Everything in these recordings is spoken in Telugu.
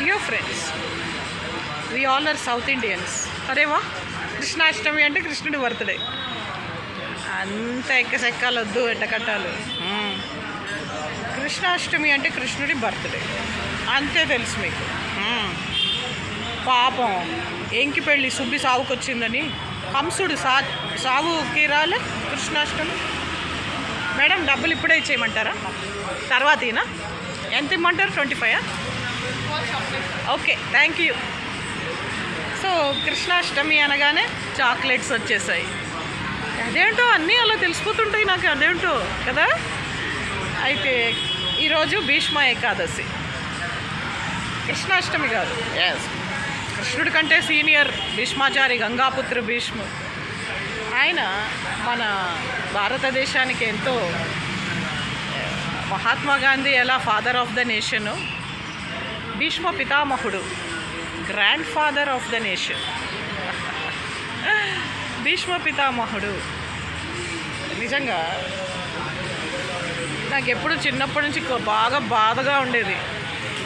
Dear friends, we all are south Indians. అరేవా, కృష్ణాష్టమి అంటే కృష్ణుడి బర్త్డే. అంత ఎక్కసెక్కాలొద్దు, ఎట్టకట్టాలు. కృష్ణాష్టమి అంటే కృష్ణుడి బర్త్డే, అంతే తెలుసు మీకు. పాపం ఎంకి పెళ్ళి సుబ్బి సావుకొచ్చిందని కంసుడు సావుకి రాలే కృష్ణాష్టమి. మేడం డబ్బులు ఇప్పుడే ఇచ్చేయమంటారా? తర్వాత ఈయన ఎంత ఇమ్మంటారు? 25? Okay, thank you. So Krishnashtami అనగానే చాక్లెట్స్ వచ్చేసాయి. అదేంటో అన్నీ అలా తెలిసిపోతుంటాయి నాకు, అదేంటో కదా. అయితే ఈరోజు భీష్మ ఏకాదశి, కృష్ణాష్టమి కాదు. ఎస్, కృష్ణుడి కంటే సీనియర్ భీష్మాచారి గంగాపుత్ర భీష్ము. ఆయన మన భారతదేశానికి ఎంతో, మహాత్మా గాంధీ ఎలా father of the nation, Bhishma పితామహుడు grand father of the nation. Bhishma పితామహుడు నిజంగా నాకు ఎప్పుడు చిన్నప్పటి నుంచి బాగా బాధగా ఉండేది.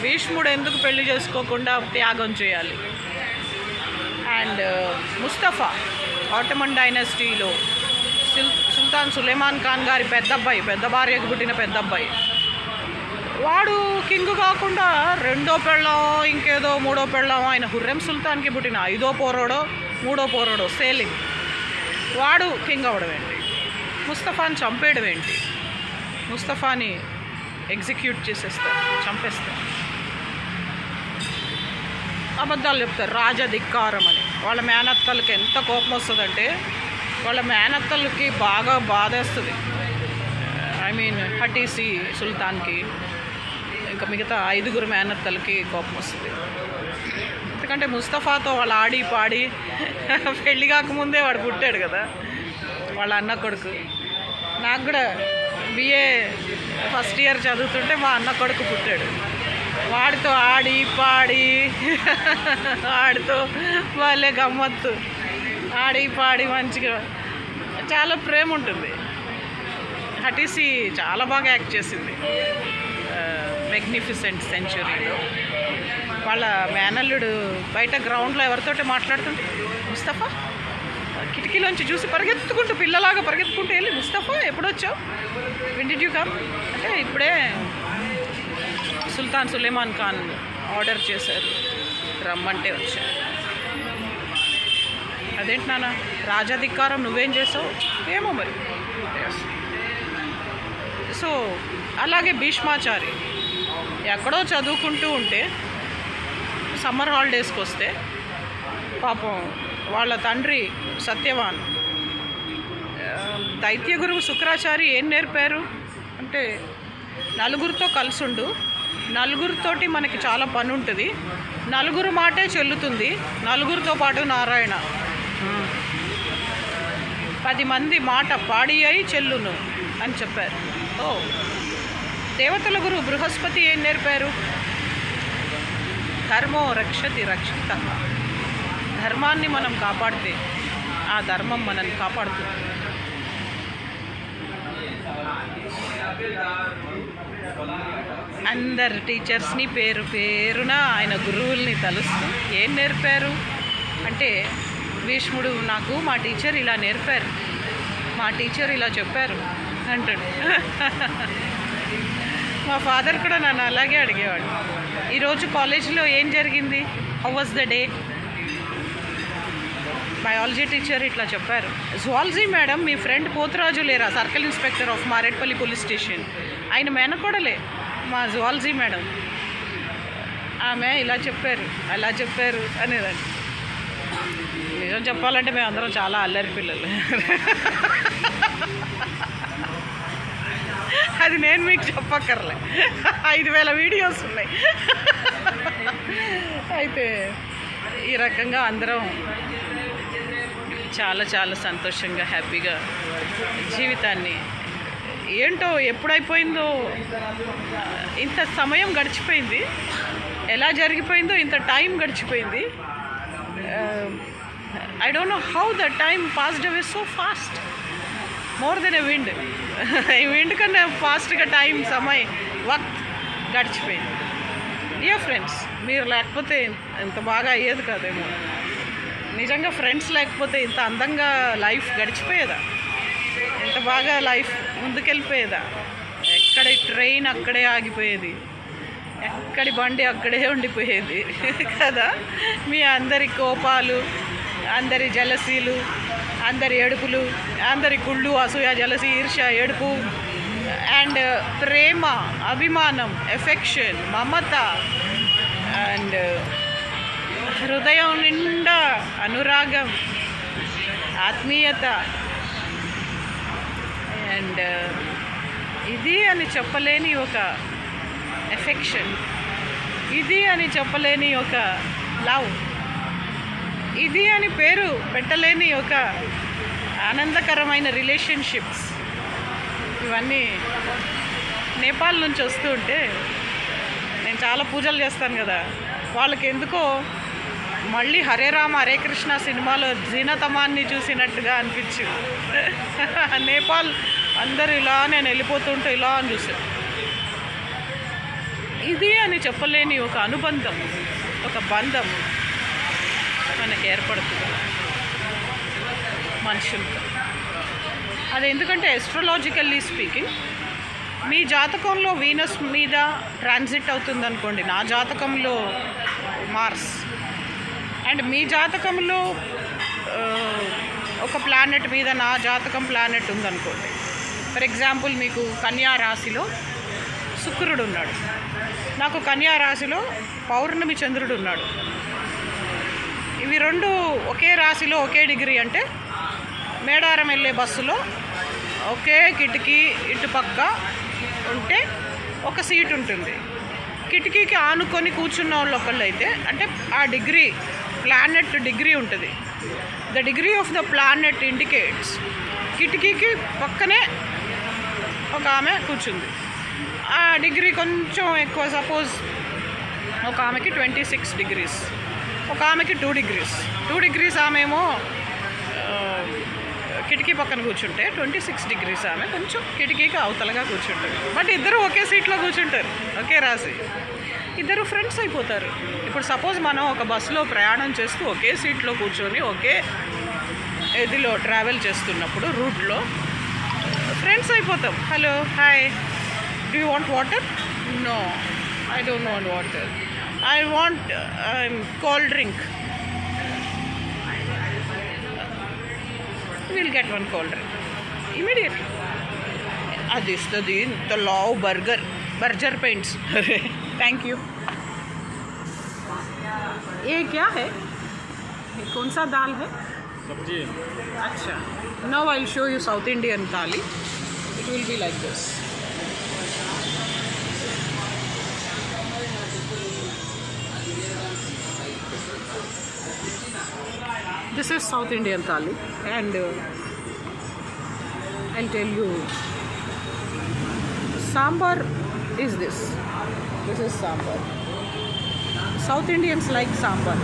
భీష్ముడు ఎందుకు పెళ్లి చేసుకోకుండా త్యాగం చేయాలి? అండ్ ముస్తఫా, ఆటమన్ డైనస్టీలో సుల్తాన్ సులేమాన్ ఖాన్ గారి పెద్ద భార్యకు పుట్టిన పెద్ద అబ్బాయి, వాడు కింగ్ కాకుండా రెండో పెళ్ళం, ఇంకేదో మూడో పెళ్ళం, ఆయన హుర్రెం సుల్తాన్కి పుట్టిన 5వ పోరోడో 3వ పోరోడో సేలిం, వాడు కింగ్ అవ్వడం ఏంటి? ముస్తఫాని చంపేయడం ఏంటి? ముస్తఫాని ఎగ్జిక్యూట్ చేసేస్తారు, చంపేస్తారు. అబద్ధాలు చెప్తారు, రాజధిక్కారం అని. వాళ్ళ మేనత్తలకి ఎంత కోపం వస్తుందంటే, వాళ్ళ మేనత్తలకి బాగా బాధేస్తుంది. ఐ మీన్ హటీసి సుల్తాన్కి, ఇంకా మిగతా 5గురు మేనత్తలకి కోపం వస్తుంది. ఎందుకంటే ముస్తఫాతో వాళ్ళు ఆడి పాడి పెళ్ళి కాకముందే వాడు పుట్టాడు కదా, వాళ్ళ అన్న కొడుకు. నాకు కూడా బిఏ ఫస్ట్ ఇయర్ చదువుతుంటే మా అన్న కొడుకు పుట్టాడు. వాడితో ఆడి పాడి, వాడితో వాళ్ళే గమ్మత్తు, ఆడి పాడి మంచిగా చాలా ప్రేమ ఉంటుంది. హటీసి చాలా బాగా యాక్ట్ చేసింది మెగ్నిఫిసెంట్ సెంచురీలో. వాళ్ళ మేనల్లుడు బయట గ్రౌండ్లో ఎవరితోటి మాట్లాడుతుంటే, ముస్తఫా కిటికీలోంచి చూసి పరిగెత్తుకుంటూ, పిల్లలాగా పరిగెత్తుకుంటూ వెళ్ళి, ముస్తఫా ఎప్పుడొచ్చావు, వెన్ డిడ్ యూ కమ్ అంటే, ఇప్పుడే సుల్తాన్ సులేమాన్ ఖాన్ ఆర్డర్ చేశారు, రమ్మంటే వచ్చాను. అదేంటి నాన్న, రాజాధికారం నువ్వేం చేసావు ఏమో మరి. సో అలాగే భీష్మాచారి ఎక్కడో చదువుకుంటూ ఉంటే సమ్మర్ హాలిడేస్కి వస్తే, పాపం వాళ్ళ తండ్రి సత్యవాన్ దైత్య గురువు శుక్రాచారి ఏం నేర్పారు అంటే, నలుగురితో కలిసుండు, నలుగురితోటి మనకి చాలా పని ఉంటుంది, నలుగురు మాటే చెల్లుతుంది, నలుగురితో పాటు నారాయణ, 10 మంది మాట పాడి అయి చెల్లును అని చెప్పారు. ఓ, దేవతల గురువు బృహస్పతి ఏం నేర్పారు? ధర్మో రక్షతి రక్షిత. ధర్మాన్ని మనం కాపాడితే ఆ ధర్మం మనల్ని కాపాడుతుంది. అందరు టీచర్స్ని పేరున ఆయన గురువుల్ని తలుస్తూ ఏం నేర్పారు అంటే, భీష్ముడు నాకు మా టీచర్ ఇలా నేర్పారు, మా టీచర్ ఇలా చెప్పారు అంటాడు. మా ఫాదర్ కూడా నన్ను అలాగే అడిగేవాడు, ఈరోజు కాలేజీలో ఏం జరిగింది, how was the day? Biology teacher ఇట్లా చెప్పారు. జువాలజీ మేడం, మీ ఫ్రెండ్ పోతురాజు లేరా, circle inspector of Marredpally police station, ఆయన మేనకోడలే మా జువాలజీ మేడం, ఆమె ఇలా చెప్పారు అలా చెప్పారు అనేదండి. నిజం చెప్పాలంటే మేము అందరం చాలా అల్లరి పిల్లలు. అది నేను మీకు చెప్పక్కర్లే, 5000 వీడియోస్ ఉన్నాయి. అయితే ఈ రకంగా అందరం చాలా చాలా సంతోషంగా, హ్యాపీగా జీవితాన్ని, ఏంటో ఎప్పుడైపోయిందో ఇంత సమయం గడిచిపోయింది, ఎలా జరిగిపోయిందో ఇంత టైం గడిచిపోయింది. I don't know how the time passed away so fast, more than a wind. ఈ విండ్ కన్నా ఫాస్ట్గా టైం, సమయం, వక్త్ గడిచిపోయింది. డియర్ ఫ్రెండ్స్, మీరు లేకపోతే ఇంత బాగా అయ్యేది కాదేమో. నిజంగా ఫ్రెండ్స్ లేకపోతే ఇంత అందంగా లైఫ్ గడిచిపోయేదా? ఇంత బాగా లైఫ్ ముందుకెళ్ళిపోయేదా? ఎక్కడి ట్రైన్ అక్కడే ఆగిపోయేది, ఎక్కడి బండి అక్కడే ఉండిపోయేది కదా. మీ అందరి కోపాలు, అందరి జలసీలు, అందరి ఏడుపులు, అందరి కుళ్ళు, అసూయ, జలసి, ఈర్ష్య, ఏడుపు అండ్ ప్రేమ, అభిమానం, ఎఫెక్షన్, మమత అండ్ హృదయం నిండా అనురాగం, ఆత్మీయత అండ్ ఇది అని చెప్పలేని ఒక ఎఫెక్షన్, ఇది అని చెప్పలేని ఒక లవ్, ఇది అని పేరు పెట్టలేని ఒక ఆనందకరమైన రిలేషన్షిప్స్, ఇవన్నీ నేపాల్ నుంచి వస్తూ ఉంటే నేను చాలా పూజలు చేస్తాను కదా, వాళ్ళకి ఎందుకో మళ్ళీ హరే రామ హరే కృష్ణ సినిమాలో జీనతమాన్ని చూసినట్టుగా అనిపించింది. నేపాల్ అందరూ ఇలా నేను వెళ్ళిపోతుంటే ఇలా అని చూసాను. ఇది అని చెప్పలేని ఒక అనుబంధం, ఒక బంధం మనకి ఏర్పడుతుంది మనుషులతో. అది ఎందుకంటే ఎస్ట్రాలజికల్లీ స్పీకింగ్ మీ జాతకంలో వీనస్ మీద ట్రాన్సిట్ అవుతుంది అనుకోండి, నా జాతకంలో మార్స్, అండ్ మీ జాతకంలో ఒక ప్లానెట్ మీద నా జాతకం ప్లానెట్ ఉందనుకోండి. ఫర్ ఎగ్జాంపుల్ మీకు కన్యా రాశిలో శుక్రుడు ఉన్నాడు, నాకు కన్యా రాశిలో పౌర్ణమి చంద్రుడు ఉన్నాడు. ఇవి రెండు ఒకే రాశిలో ఒకే డిగ్రీ అంటే మేడారం వెళ్ళే బస్సులో ఒకే కిటికీ ఇటుపక్క ఉంటే ఒక సీట్ ఉంటుంది. కిటికీకి ఆనుకొని కూర్చున్న వాళ్ళు ఒకళ్ళు అయితే అంటే ఆ డిగ్రీ ప్లానెట్ డిగ్రీ ఉంటుంది. The degree of the planet indicates కిటికీకి పక్కనే ఒక ఆమె కూర్చుంది. ఆ డిగ్రీ కొంచెం ఎక్కువ, సపోజ్ ఒక ఆమెకి 26 degrees, ఒక ఆమెకి 2 degrees. 2 degrees ఆమెమో కిటికీ పక్కన కూర్చుంటే 26 degrees ఆమె కొంచెం కిటికీకి అవతలగా కూర్చుంటుంది. బట్ ఇద్దరు ఒకే సీట్లో కూర్చుంటారు, ఒకే రాశి, ఇద్దరు ఫ్రెండ్స్ అయిపోతారు. ఇప్పుడు సపోజ్ మనం ఒక బస్సులో ప్రయాణం చేస్తూ ఒకే సీట్లో కూర్చొని ఒకే ఇదిలో ట్రావెల్ చేస్తున్నప్పుడు రూట్లో ఫ్రెండ్స్ అయిపోతాం. Hello, hi, do you want water? No, I don't want water, I want cold drink. Will get one cold drink immediately. అది ఇస్తుంది ఇంత లావ్ బర్జర్ పెయింట్స్. Thank you. ये क्या है? ये कौन सा दाल है? सब्जी. अच्छा, now I'll show you South Indian thali. It will be like this. This is South Indian thali and I'll tell you, sambar is this. This is sambar. South Indians like sambar.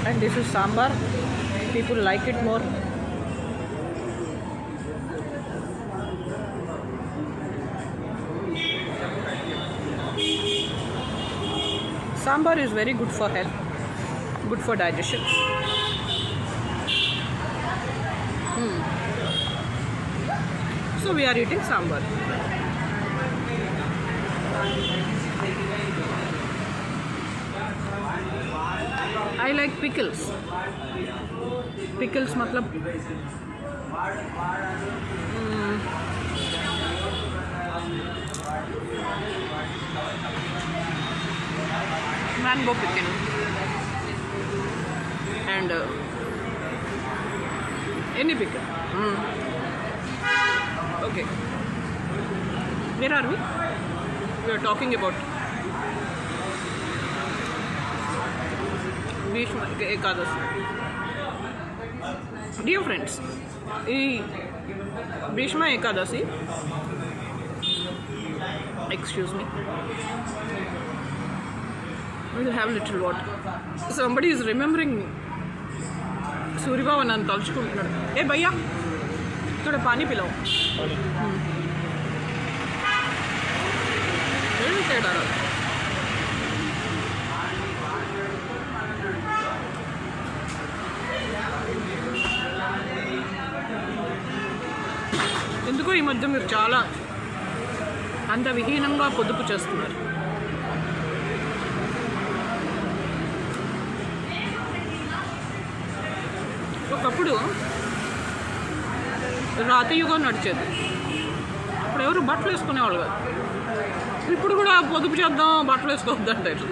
And this is sambar. People like it more. Sambar is very good for health, good for digestion. So we are eating sambar. I like pickles. Pickles matlab mango pickle and any pickle. Okay, where are we? We are talking about Bhishma Ekadasi. Dear friends, Bhishma Ekadasi, excuse me, we will have little water. Somebody is remembering Surya Bhavan and Talchukuntunnadu. Hey bhaiya, तो ఇక్కడ పానీ పిలవ్ ఏం తేడా రాదు. ఎందుకో ఈ మధ్య మీరు చాలా అందవిహీనంగా పొదుపు చేస్తున్నారు. ఒకప్పుడు రాతి యుగం నడిచేది. అప్పుడు ఎవరు బట్టలు వేసుకునేవాళ్ళు కాదు. ఇప్పుడు కూడా పొదుపు చేద్దాం, బట్టలు వేసుకోవద్దు అంటారు.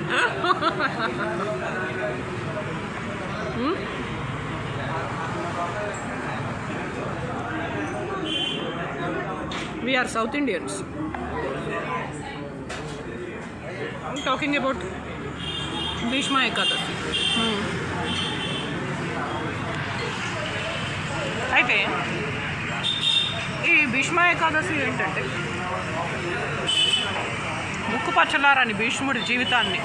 We are South Indians. I'm talking about Bhishma Ekadashi. అయితే ఈ భీష్మ ఏకాదశి ఏంటంటే ముక్కు పచ్చలారని భీష్ముడి జీవితాన్ని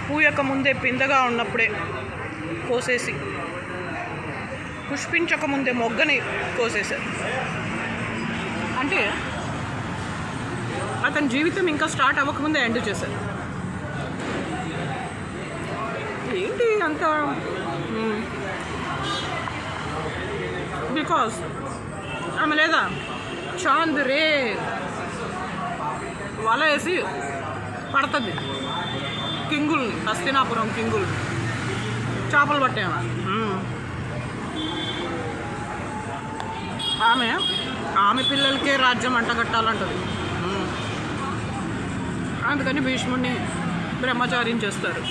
పూయక ముందే పిందగా ఉన్నప్పుడే కోసేసి పుష్పించక ముందే మొగ్గని కోసేశారు. అంటే అతని జీవితం ఇంకా స్టార్ట్ అవ్వకముందే ఎండ్ చేశారు. ఏంటి అంత? బికాజ్ ఆమె లేదా చాంద్ రే వల వేసి పడుతుంది కింగుల్ని, హస్తినాపురం కింగుల్ని చేపలు పట్టాము. ఆమె పిల్లలకే రాజ్యం అంటగట్టాలంటది. అందుకని భీష్ముడిని బ్రహ్మచార్యం చేస్తారు.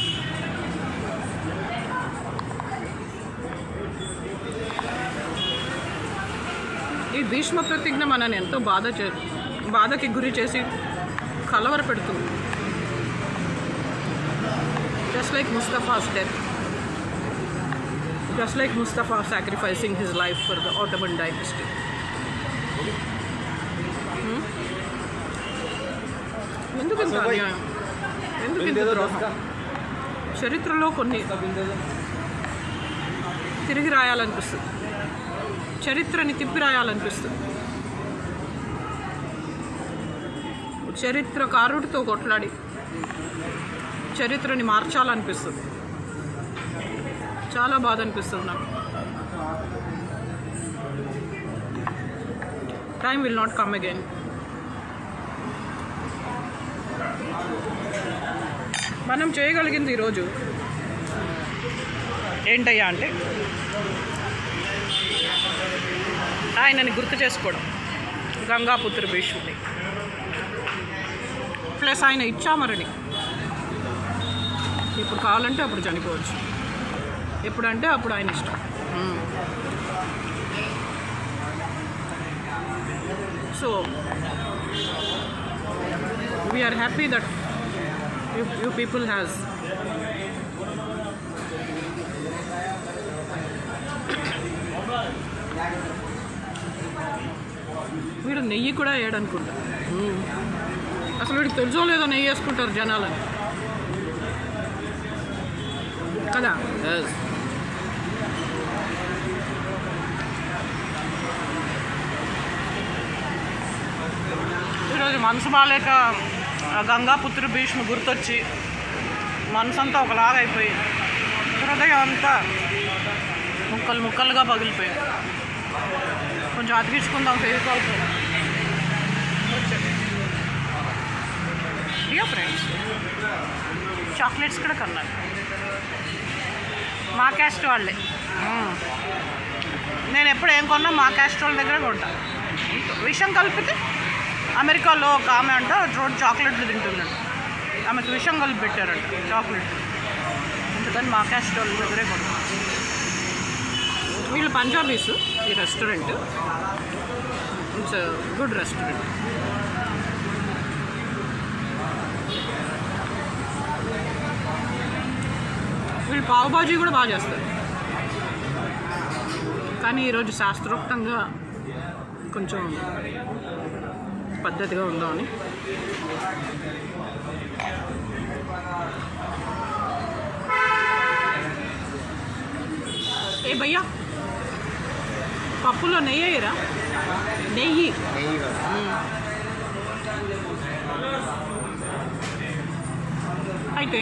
ఈ భీష్మ ప్రతిజ్ఞ మనని ఎంతో బాధకి గురి చేసి కలవర పెడుతుంది. Just like Mustafa's death, just like Mustafa sacrificing his life for the Ottoman dynasty. ఎందుకు ఇంత అన్యాయం? ఎందుకు ఇంత ద్రోహం? చరిత్రలో కొన్ని తిరిగి రాయాలనిపిస్తుంది, చరిత్రని తిప్పి రాయాలనిపిస్తుంది, చరిత్రకారుడితో కొట్లాడి చరిత్రని మార్చాలనిపిస్తుంది. చాలా బాధ అనిపిస్తుంది నాకు. Time will not come again. మనం చేయగలిగింది ఈరోజు ఏంటయ్యా అంటే ఆయనని గుర్తు చేసుకోవడం, గంగాపుత్ర భీష్ముడి, ప్లస్ ఆయన ఇచ్చామరణి. ఇప్పుడు కావాలంటే అప్పుడు చనిపోవచ్చు, ఎప్పుడంటే అప్పుడు ఆయన ఇష్టం. So we are happy that you people has వీడు నెయ్యి కూడా వేయడనుకుంటా. అసలు వీడికి తెలుసో లేదో నెయ్యి వేసుకుంటారు జనాలని కదా. ఈరోజు మనసు బాలేక గంగాపుత్ర భీష్మ గుర్తొచ్చి మనసంతా ఒకలాగా అయిపోయి హృదయం అంతా ముక్కలు ముక్కలుగా పగిలిపోయింది. కొంచెం అతికించుకుందాం ఫేవికాల్తో. ఇయో ఫ్రెండ్స్, చాక్లెట్స్ కూడా కొన్నారు మా క్యాస్ట్ వాళ్ళే. నేను ఎప్పుడు ఏం కొన్నా మా క్యాస్ట్ వాళ్ళ దగ్గరే కొంటాను. విషం కలిపితే అమెరికాలో ఒక ఆమె అంట రోజు చాక్లెట్లు తింటుందంట, ఆమెకు విషం కలిపి పెట్టారంట చాక్లెట్. అందుకని మా క్యాస్ట్ వాళ్ళ దగ్గరే కొంటాను. వీళ్ళు పంజాబీస్. ఈ రెస్టారెంట్ ఇట్స్ గుడ్ రెస్టారెంట్. వీళ్ళు పావుబాజీ కూడా బాగా చేస్తారు. కానీ ఈరోజు శాస్త్రోక్తంగా కొంచెం పద్ధతిగా ఉందామని ఏ భయ్యా పప్పులో నెయ్యి వేయరా? నెయ్యి అయితే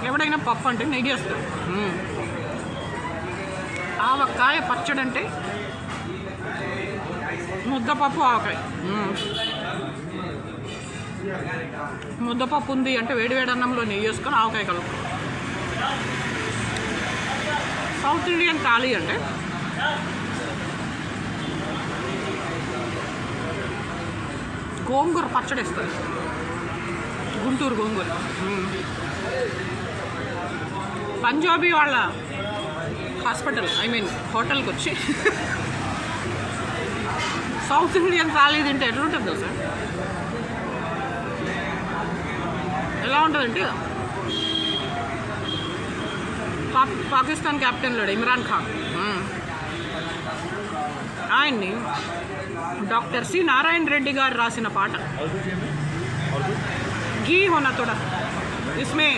ఎవడైనా పప్పు అంటే నెయ్యి వేస్తారు. ఆవకాయ పచ్చడి అంటే ముద్దపప్పు ఆవకాయ. ముద్దపప్పు ఉంది అంటే వేడివేడి అన్నంలో నెయ్యి వేసుకొని ఆవకాయ కలుపు. సౌత్ ఇండియన్ థాలీ అంటే గోంగూర పచ్చడి వేస్తారు. గుంటూరు గోంగూర. పంజాబీ వాళ్ళ హాస్పిటల్ హోటల్కి వచ్చి సౌత్ ఇండియన్ థాలీ తింటే ఎట్లుంటుంది తెలుసా? ఎలా ఉంటుందంటే పాకిస్తాన్ క్యాప్టెన్ లేడు ఇమ్రాన్ ఖాన్, ఆయన్ని డాక్టర్ సి నారాయణ రెడ్డి గారు రాసిన పాట घी होना थोड़ा इसमें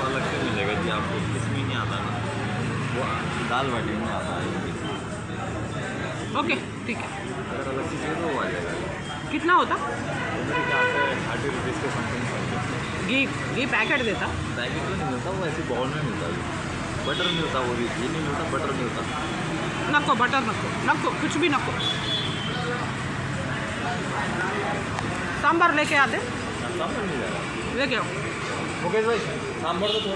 अलग से मिलेगा जी आपको, इसमें नहीं आता ना, वो दाल बाटी में आता है। ओके ठीक है, अगर अलग से चाहिए तो वो आ जाएगा। कितना होता? मेरे ख्याल से 30 रुपीज़ के समथिंग। घी पैकेट देता? पैकेट तो नहीं मिलता, वो ऐसे बाउल में मिलता है। बटर मिलता, वो भी घी नहीं मिलता, बटर मिलता। नको बटर नको कुछ भी नको। सांभर लेके आते? सांभर मिल जाएगा, लेके आओ। मुकेश भाई सांभर तो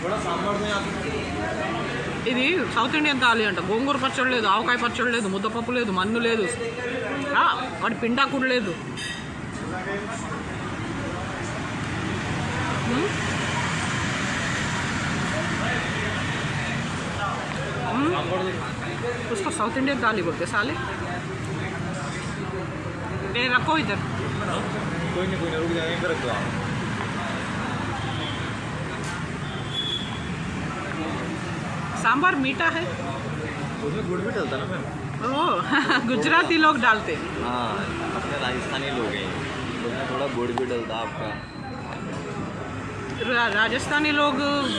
थोड़ा सांभर में आप ఇది సౌత్ ఇండియన్ థాలీ అంట. గోంగూర పచ్చడి లేదు, ఆవకాయ పచ్చడి లేదు, ముద్దపప్పు లేదు, మన్ను లేదు, వాడి పిండాకుడు లేదు. उसको साउथ इंडियन थाली बोलते साले। ये रखो इधर। कोई नहीं रुक जाएंगे, इधर रख दो आप। सांभर मीठा है, उसमें गुड़ भी डलता ना मैम। ओह गुजराती लोग डालते हैं। हाँ, अपने राजस्थानी लोग हैं, उसमें थोड़ा गुड़ भी डलता आपका। राजस्थानी लोग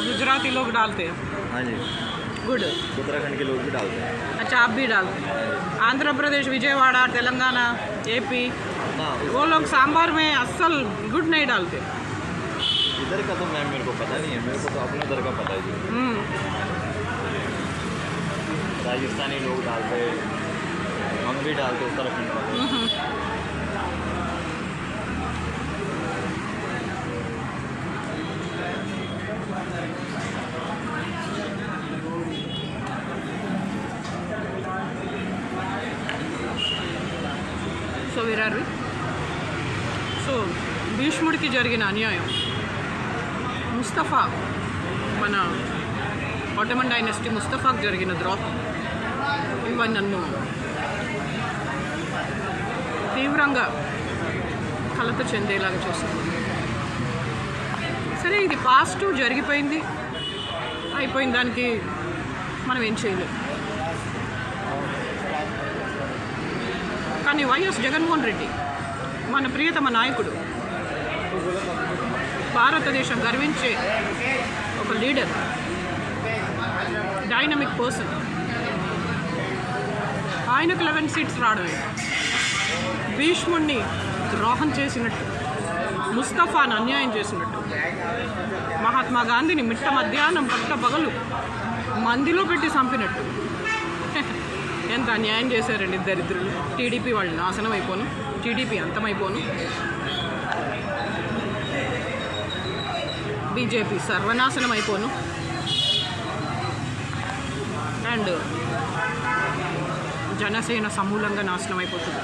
गुजराती लोग डालते हैं। हाँ जी, गुड़ उत्तराखंड के लोग भी डालते हैं। अच्छा आप भी डालते हैं? आंध्र प्रदेश, विजयवाड़ा, तेलंगाना, एपी, हाँ, वो लोग सांभर में असल गुड़ नहीं डालते। इधर का तो मैम मेरे को पता नहीं है, मेरे को तो अपने उधर का पता है जी। राजस्थानी लोग डालते, हम भी डालते उत्तराखंड का। సో వీరారు సో భీష్ముడికి జరిగిన అన్యాయం, ముస్తఫా మన ఆటోమన్ డైనస్టీ ముస్తఫాకు జరిగిన ద్రోహం, ఇవన్నీ నన్ను తీవ్రంగా కలత చెందేలాగా చేస్తుంది. సరే ఇది పాస్ట్ జరిగిపోయింది, అయిపోయిన దానికి మనం ఏం చేయలేం. కానీ వైఎస్ జగన్మోహన్ రెడ్డి మన ప్రియతమ నాయకుడు, భారతదేశం గర్వించే ఒక లీడర్, డైనమిక్ పర్సన్, ఆయనకు 11 సీట్స్ రావడమే భీష్ముడిని ద్రోహం చేసినట్టు, ముస్తఫాను అన్యాయం చేసినట్టు, మహాత్మా గాంధీని మిట్ట మధ్యాహ్నం పట్ట పగలు మందిలో పెట్టి చంపినట్టు ఎంత అన్యాయం చేశారండి దరిద్రులు. టీడీపీ వాళ్ళు నాశనం అయిపోను, టీడీపీ అంతమైపోను, బీజేపీ సర్వనాశనం అయిపోను, అండ్ జనసేన సమూలంగా నాశనం అయిపోతుంది.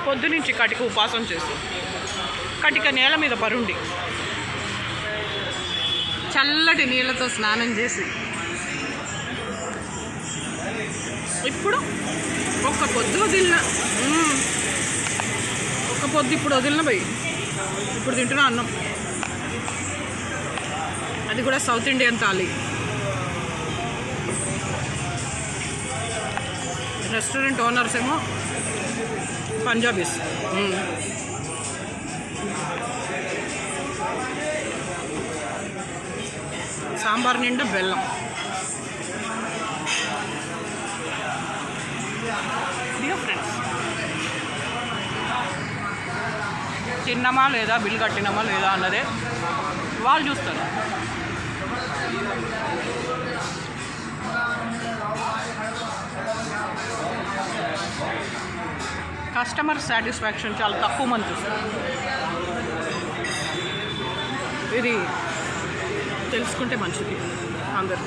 పొద్దునుంచి కటిక ఉపాసం చేసి కటిక నేల మీద పరుండి చల్లటి నీళ్ళతో స్నానం చేసి ఇప్పుడు ఒక్క పొద్దు వదిలిన ఇప్పుడు వదిలిన పోయి ఇప్పుడు తింటున్నా అన్నం, అది కూడా south Indian thali. Restaurant owners ఏమో పంజాబీస్. సాంబార్ నిండా బెల్లం. ఇదిగో ఫ్రెండ్స్, తిన్నామా లేదా, బిల్ కట్టినామా లేదా అన్నదే వాళ్ళు చూస్తారు. కస్టమర్ సాటిస్ఫాక్షన్ చాలా తక్కువ మంది చూస్తారు. ఇది తెలుసుకుంటే మంచిది అందరూ.